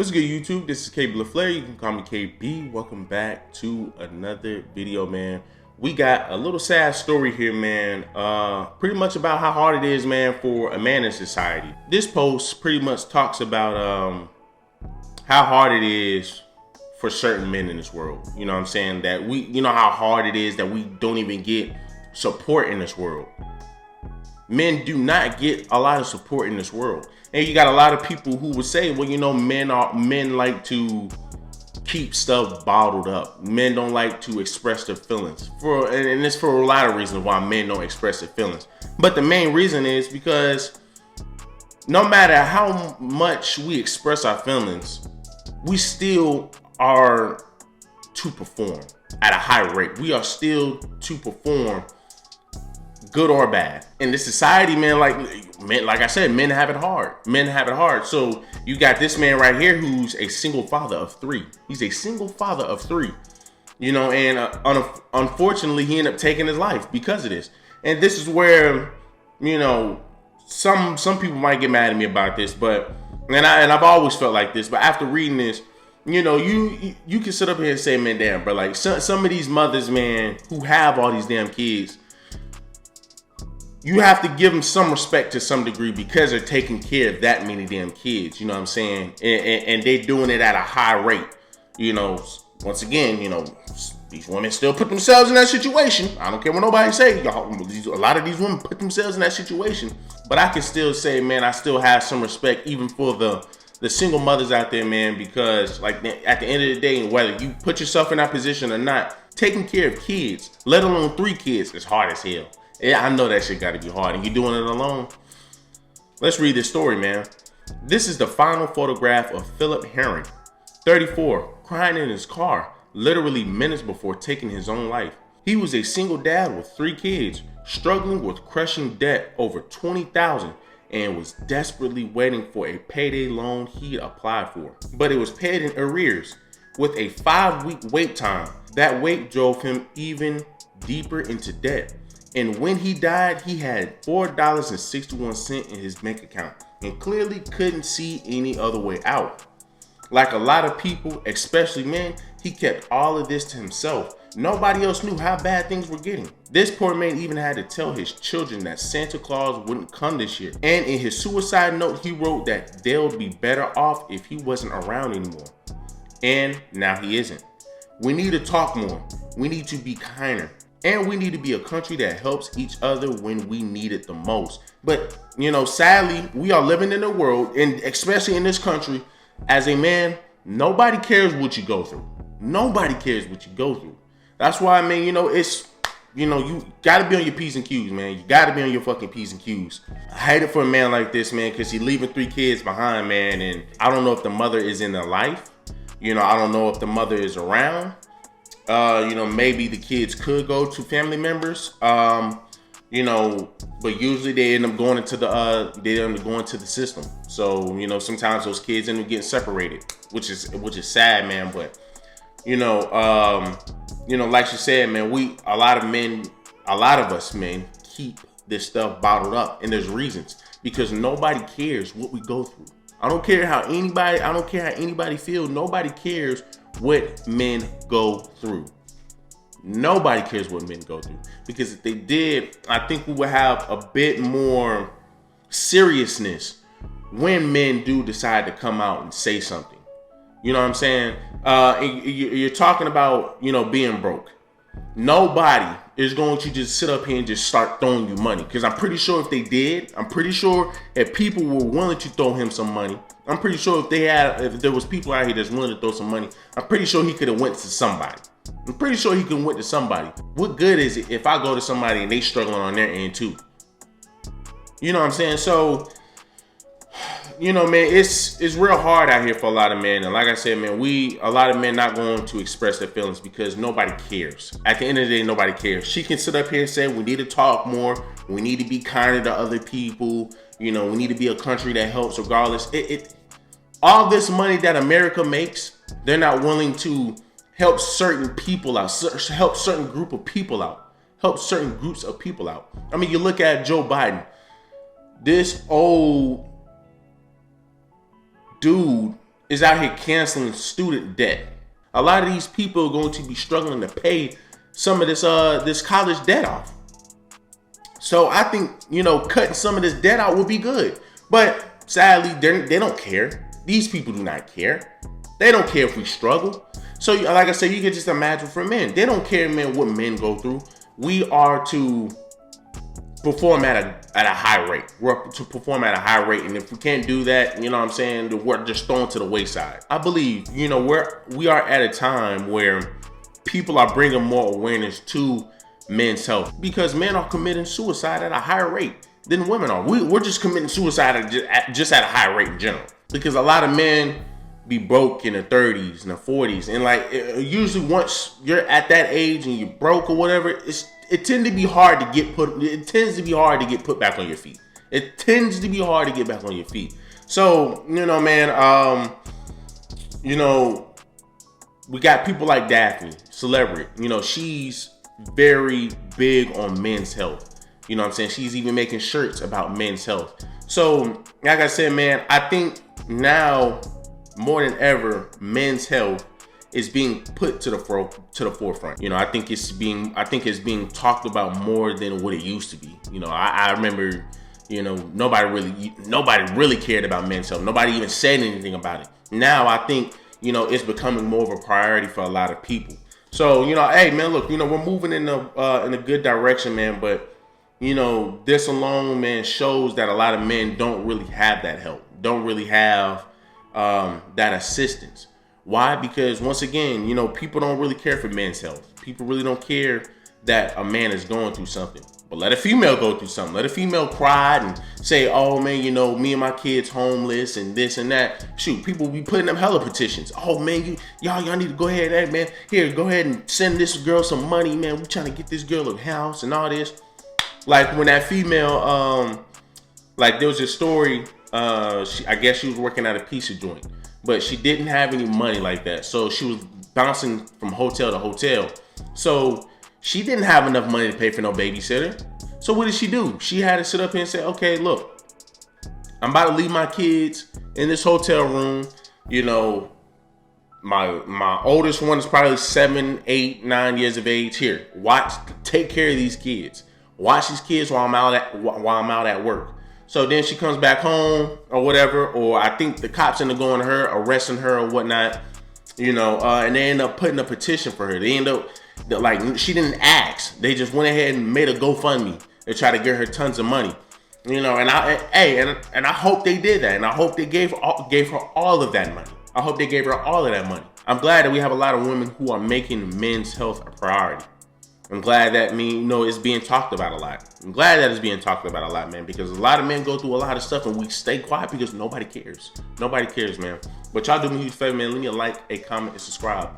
What's good, YouTube? This is KB LaFleur. You can call me KB. Welcome back to another video, man. We got a little sad story here, man. Pretty much about how hard it is, man, for a man in society. This post pretty much talks about how hard it is for certain men in this world. You know what I'm saying? That you know how hard it is that we don't even get support in this world. Men do not get a lot of support in this world. And you got a lot of people who would say, well, you know, men like to keep stuff bottled up. Men don't like to express their feelings. And it's for a lot of reasons why men don't express their feelings. But the main reason is because no matter how much we express our feelings, we still are to perform at a high rate. We are still to perform, good or bad. In this society, man, like I said, men have it hard. Men have it hard. So you got this man right here who's a single father of three. He's a single father of three. You know, and unfortunately, he ended up taking his life because of this. And this is where, you know, some people might get mad at me about this, but and I've always felt like this. But after reading this, you know, you can sit up here and say, man, damn, bro, like some of these mothers, man, who have all these damn kids, you have to give them some respect to some degree because they're taking care of that many damn kids. You know what I'm saying? And they're doing it at a high rate. You know, once again, you know, these women still put themselves in that situation. I don't care what nobody say. A lot of these women put themselves in that situation. But I can still say, man, I still have some respect even for the single mothers out there, man, because like at the end of the day, whether you put yourself in that position or not, taking care of kids, let alone 3 kids, is hard as hell. Yeah, I know that shit gotta be hard, and you doing it alone. Let's read this story, man. This is the final photograph of Philip Herring, 34, crying in his car, literally minutes before taking his own life. He was a single dad with 3 kids, struggling with crushing debt over $20,000, and was desperately waiting for a payday loan he'd applied for. But it was paid in arrears. With a 5-week wait time, that wait drove him even deeper into debt. And when he died, he had $4.61 in his bank account and clearly couldn't see any other way out. Like a lot of people, especially men, he kept all of this to himself. Nobody else knew how bad things were getting. This poor man even had to tell his children that Santa Claus wouldn't come this year. And in his suicide note, he wrote that they'll be better off if he wasn't around anymore. And now he isn't. We need to talk more. We need to be kinder. And we need to be a country that helps each other when we need it the most. But, you know, sadly, we are living in a world, and especially in this country, as a man, nobody cares what you go through. Nobody cares what you go through. That's why, I mean, you know, you gotta be on your P's and Q's, man. You gotta be on your fucking P's and Q's. I hate it for a man like this, man, because he's leaving 3 kids behind, man. And I don't know if the mother is in their life. You know, I don't know if the mother is around. You know, maybe the kids could go to family members, you know, but usually they end up going into the system. So, you know, sometimes those kids end up getting separated, which is sad, man. But, you know, like you said, man, a lot of us men keep this stuff bottled up, and there's reasons, because nobody cares what we go through. I don't care how anybody feels. Nobody cares what men go through. Nobody cares what men go through, because if they did, I think we would have a bit more seriousness when men do decide to come out and say something. You know what I'm saying? You're talking about, you know, being broke. Nobody is going to just sit up here and just start throwing you money, because I'm pretty sure if they did, I'm pretty sure if people were willing to throw him some money, I'm pretty sure if there was people out here that's willing to throw some money, I'm pretty sure he could have went to somebody. I'm pretty sure he could have went to somebody. What good is it if I go to somebody and they struggling on their end too? You know what I'm saying? So, you know, man, it's real hard out here for a lot of men. And like I said, man, a lot of men not going to express their feelings because nobody cares. At the end of the day, nobody cares. She can sit up here and say, we need to talk more. We need to be kinder to other people. You know, we need to be a country that helps regardless. All this money that America makes, they're not willing to help certain people out, help certain groups of people out. I mean, you look at Joe Biden, this old dude is out here canceling student debt. A lot of these people are going to be struggling to pay some of this college debt off. So I think, cutting some of this debt out would be good. But sadly, they don't care. These people do not care. They don't care if we struggle. So like I said, you can just imagine for men. They don't care, man, what men go through. We are to perform at a high rate. We're to perform at a high rate. And if we can't do that, we're just thrown to the wayside. I believe, we are at a time where people are bringing more awareness to men's health, because men are committing suicide at a higher rate than women are. We're just committing suicide just at a high rate in general, because a lot of men be broke in their 30s and their 40s, and usually once you're at that age and you're broke or whatever, it tends to be hard to get put back on your feet. It tends to be hard to get back on your feet. So man, we got people like Daphne, celebrity. She's very big on men's health. You know what I'm saying? She's even making shirts about men's health. So, like I said, man, I think now more than ever, men's health is being put to the forefront. I think it's being talked about more than what it used to be. I remember, nobody really cared about men's health. Nobody even said anything about it. Now I think, it's becoming more of a priority for a lot of people. So, hey man, look, we're moving in a good direction, man, but this alone, man, shows that a lot of men don't really have that help, don't really have that assistance. Why? Because once again, people don't really care for men's health. People really don't care that a man is going through something. But let a female go through something. Let a female cry and say, oh man, me and my kids homeless and this and that. Shoot, people be putting up hella petitions. Oh man, y'all need to go ahead, hey man, here, go ahead and send this girl some money, man. We trying to get this girl a house and all this. Like when that female, there was a story, I guess she was working at a pizza joint, but she didn't have any money like that. So she was bouncing from hotel to hotel. So she didn't have enough money to pay for no babysitter. So what did she do? She had to sit up here and say, okay, look, I'm about to leave my kids in this hotel room. My oldest one is probably 7, 8, 9 years of age. Here, take care of these kids. Watch these kids while I'm out at work. So then she comes back home or whatever, or I think the cops end up going to her, arresting her or whatnot, and they end up putting a petition for her. They end up, she didn't ask. They just went ahead and made a GoFundMe to try to get her tons of money. And I hope they did that. And I hope they gave her all of that money. I hope they gave her all of that money. I'm glad that we have a lot of women who are making men's health a priority. I'm glad that it's being talked about a lot. I'm glad that it's being talked about a lot, man, because a lot of men go through a lot of stuff and we stay quiet because nobody cares. Nobody cares, man. But y'all do me a huge favor, man. Leave me a like, a comment, and subscribe.